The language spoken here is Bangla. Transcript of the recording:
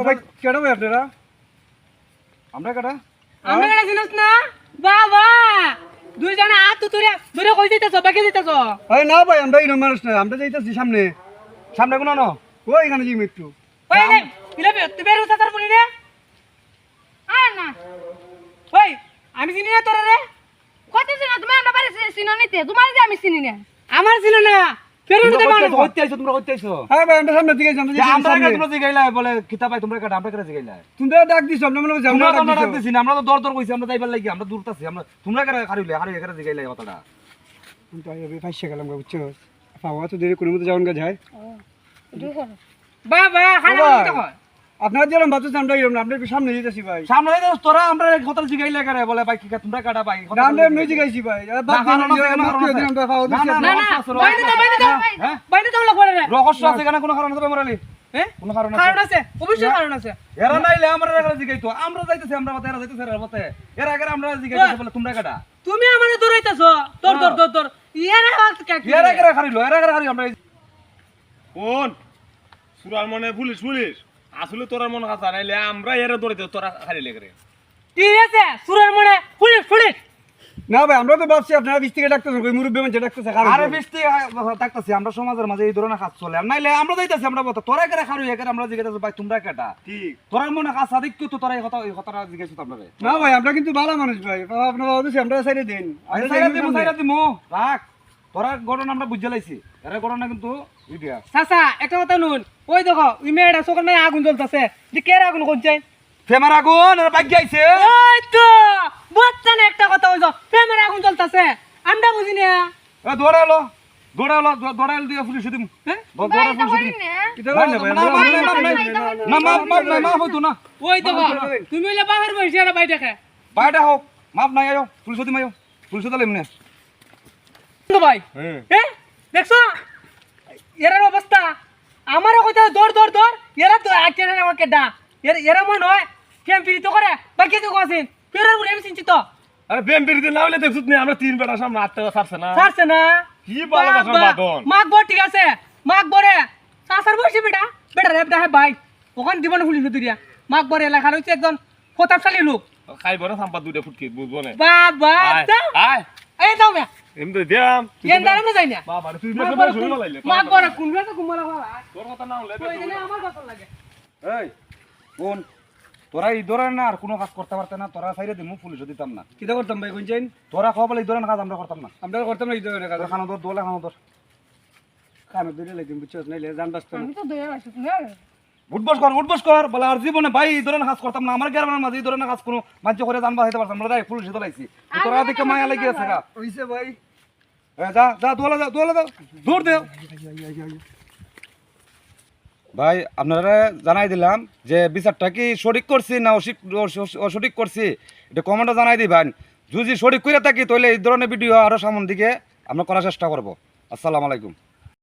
ভাই কেডা ভাই আপনারা আমরা কেডা আমরা কেডা চিনস না বাবা দুইজনে হাত তুলে ধরে কই যাইতাছ বাকি যাইতাছ আরে না ভাই আমরা এই মানুষ না আমরা যাইতাছি সামনে সামনে কোন না ওই এখানে যাই একটু ওই নে ইলাবে তুই বের হতা তার বলি রে আর না ওই আমি চিনি না তোরে রে কত চিনো তুমি আমরা বাড়ি চিনো নিতে তোমার যে আমি চিনি না আমার ছিল না বের হতে পারো হইতে আইছো তোমরা হইতে আইছো হ্যাঁ ভাই আমরা সামনে দিকে আমরা যাই আমরা কেডা তোমরা জিগাইলা বলে কিতা ভাই তোমরা কেডা আমরা কেডা জিগাইলা তোমরা ডাক দিছো আমরা মনে হচ্ছে আমরা আমরা তোমরা ডাক ডাক দিছি না আমরা তো দর দর কইছি আমরা যাইবার লাগি আমরা দূর তাছি আমরা তোমরা কেডা হারিলে কেডা জিগাইলা কথাটা কিন্তু আমি ফাইসে গেলাম বুঝছো পাওয়া তো দেরি কোনো মতো যাওন গা যায় বাবা খানা দিতে কয় আপনারা যেরকম ভাবছেন আমরা এরকম না আমরা একটু সামনে যেতেছি ভাই সামনে যাইতো তোরা আমরা কথা জিগাইলা করে বলে ভাই কি তোমরা কাটা ভাই না আমরা মিউজিক গাইছি ভাই বাপ আমরা পাওয়া দিছি না না বাইরে দাও লাগবে রে রহস্য আছে কেন কোনো কারণ হবে মরালি হ্যাঁ কোনো কারণ আছে কারণ আছে অবশ্যই কারণ আছে এরা নাইলে আমরা এরা জিগাইতো আমরা যাইতেছি আমরা মতে এরা যাইতেছে এরা মতে এরা আগে আমরা জিগাইতেছি বলে তোমরা কাটা তুমি আমারে দৌড়াইতাছ তোর তোর তোর তোর ইয়ারা হাত কাটি এরা আগে হারিলো এরা আগে হারি আমরা কোন সুরার মনে পুলিশ পুলিশ আসলে তোরা মনে কথা নাইলে আমরা এর দৌড়াইতে তোরা খালি লেগে ঠিক আছে সুরের মনে পুলিশ পুলিশ না ভাই আমরা তো ভাবছি আপনারা বিশ থেকে ডাকতেছেন কই মুরব্বি মানুষ ডাকতেছে আরে বৃষ্টি থাকতেছি আমরা সমাজের মাঝে এই ধরনের কাজ চলে আর নাইলে আমরা যাইতেছি আমরা বলতে তোরা কেন খারু এখানে আমরা জিজ্ঞাসা ভাই তোমরা কেটা ঠিক তোরা মনে কাজ সাদিক তো তোরা এই কথাটা জিজ্ঞাসা তোমরা না ভাই আমরা কিন্তু ভালো মানুষ ভাই আপনারা ভাবছি আমরা সাইডে দেন সাইরা দিমু রাখ তোরা ঘটনা আমরা বুঝে লাইছি এর ঘটনা কিন্তু ইডিয়া চাচা একটা কথা নুন ওই দেখো ওই মেয়েটা চোখের মেয়ে আগুন জ্বলতেছে যে কে আগুন করছে ফেমার আগুন এর ভাগ্য আইছে ওই তো বুঝছেন একটা কথা ওই যে প্রেমের আগুন জ্বলতেছে আমরা বুঝি না এ দৌড়ালো দৌড়ালো দিয়ে পুলিশ দিমু হ্যাঁ দৌড়া পুলিশ দিমু এটা ভাই না ভাই না মাপ হইতো না ওই দেখো তুমি হইলে বাবার বসে আর বাইরে খা বাইটা হোক মাপ নাই আয়ো পুলিশ দিম আয়ো পুলিশ দিলে এমনি ভাই হ্যাঁ দেখছো এরার অবস্থা আমারও কইতে দৌড় দৌড় দৌড় এরা তো আকেরা আমাকে ডা এরা মনে হয় কেম ফিরি তো করে বাকি তো কোসিন এরার উপরে আমি চিন্তিত আরে বেম বেরিতে না হলে দেখছুত নি আমরা তিন বেটা সামনে আটটা ছাড়ছে না ছাড়ছে না কি ভালোবাসার বাদন মাগ বড় ঠিক আছে মাগ বড়ে সাসার বসে বেটা বেটা রেপ দা ভাই ওখান জীবন ফুলি দিয়া মাগ বড়ে লেখা রয়েছে একজন প্রতাপশালী লোক খাইব না সাম্পা দুইটা ফুটকি বুঝবো না বাবা আয় এই দাও মে এমনি দিয়াম এন দাঁড়া না যাই না বাবা তুই মেরে শুনে লাইলে মাগ বড় কুনবে তো কুমলা বাবা তোর কথা না হলে ওই দিনে আমার কথা লাগে এই কোন তোরা এই ধরনের না আর কোনো কাজ করতে পারতে না তোরা সাইরে দিমু পুলিশ দিতাম না কিটা করতাম ভাই কোনছেন তোরা খাওয়া বলে এই ধরনের কাজ আমরা করতাম না আমরা করতাম না এই ধরনের কাজ তোরা খানো তোর দোলে খানো তোর কানে ধরে লাগি বুঝছো নাইলে জান বাস্ত আমি তো দইয়া আসি তুমি উঠবস কর বলে আর জীবনে ভাই এই ধরনের কাজ করতাম না আমার গ্রামের মাঝে এই ধরনের কাজ কোনো মাঝে করে জানবা হইতে পারতাম আমরা পুলিশ ধরাইছি তোরা দিকে মায়া লাগি আছে গা হইছে ভাই যা যা দোলা যা দৌড় দে ভাই আপনারা জানাই দিলাম যে বিচারটা কি সঠিক করছি না অসঠিক করছি এটা কমেন্টে জানাই দিবেন যদি সঠিক করে থাকি তাহলে এই ধরনের ভিডিও আরো সামনের দিকে আমরা করার চেষ্টা করব। আসসালামু আলাইকুম।